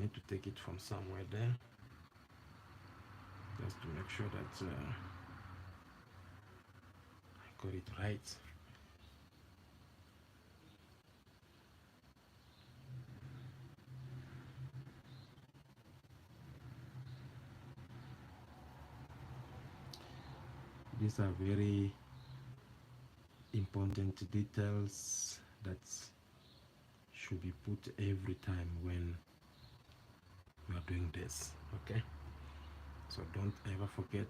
need to take it from somewhere there, just to make sure that I got it right. These are very important details that should be put every time when you are doing this. Okay, so don't ever forget.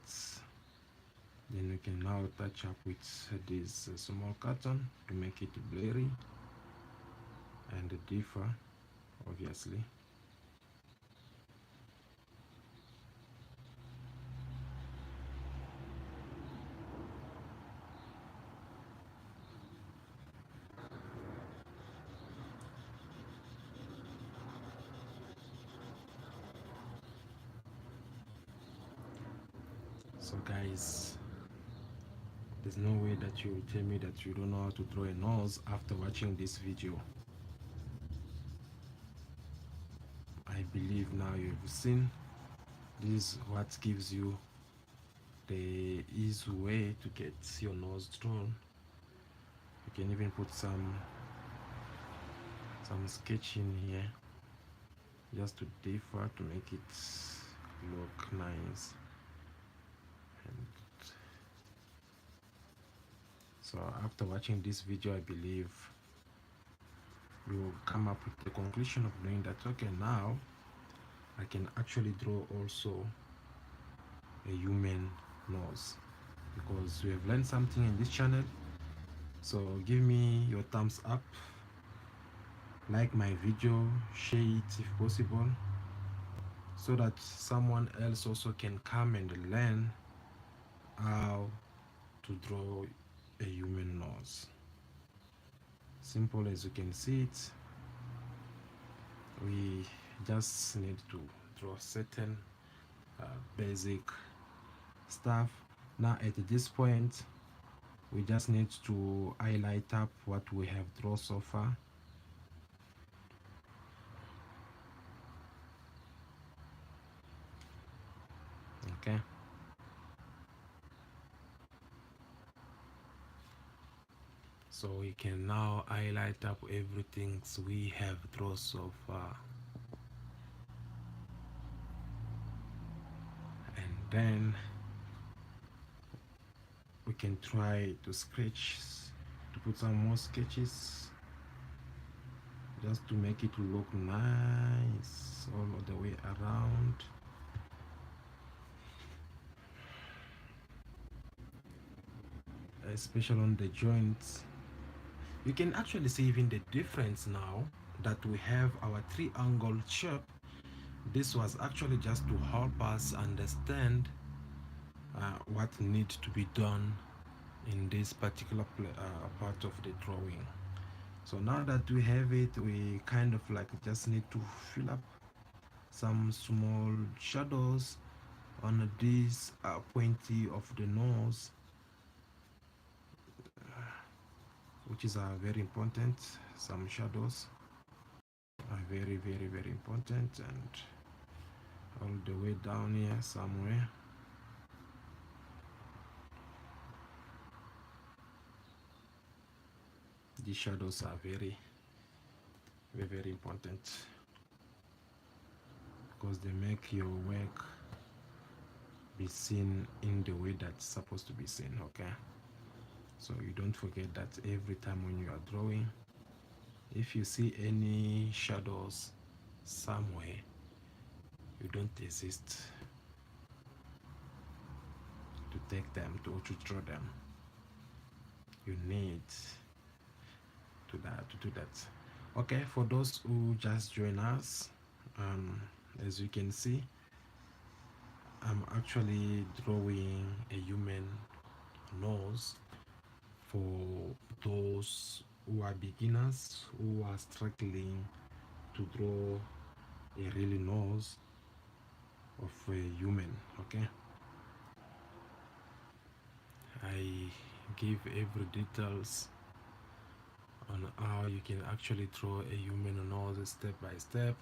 Then we can now touch up with this small carton to make it blurry and differ, obviously. So guys, there's no way that you will tell me that you don't know how to draw a nose after watching this video. I believe now you've seen. This is what gives you the easy way to get your nose drawn. You can even put some sketch in here just to differ, to make it look nice. And so after watching this video, I believe you will come up with the conclusion of knowing that, okay, now I can actually draw also a human nose, because we have learned something in this channel. So give me your thumbs up, like my video, share it if possible, so that someone else also can come and learn how to draw a human nose. Simple as you can see it. We just need to draw certain basic stuff. Now at this point, we just need to highlight up what we have drawn so far. Okay, so we can now highlight up everything we have drawn so far, and then we can try to sketch, to put some more sketches, just to make it look nice all the way around. Especially on the joints. You can actually see even the difference now that we have our triangle shape. This was actually just to help us understand what needs to be done in this particular part of the drawing. So now that we have it, we kind of like just need to fill up some small shadows on this pointy of the nose, which is very important. Some shadows are very important, and all the way down here somewhere. These shadows are very important, because they make your work be seen in the way that's supposed to be seen. Okay, so you don't forget that every time when you are drawing, if you see any shadows somewhere, you don't hesitate to take them, to draw them. You need to do that. Okay, for those who just join us, as you can see, I'm actually drawing a human nose for those who are beginners, who are struggling to draw a real nose of a human. Okay, I give every details on how you can actually draw a human nose step by step.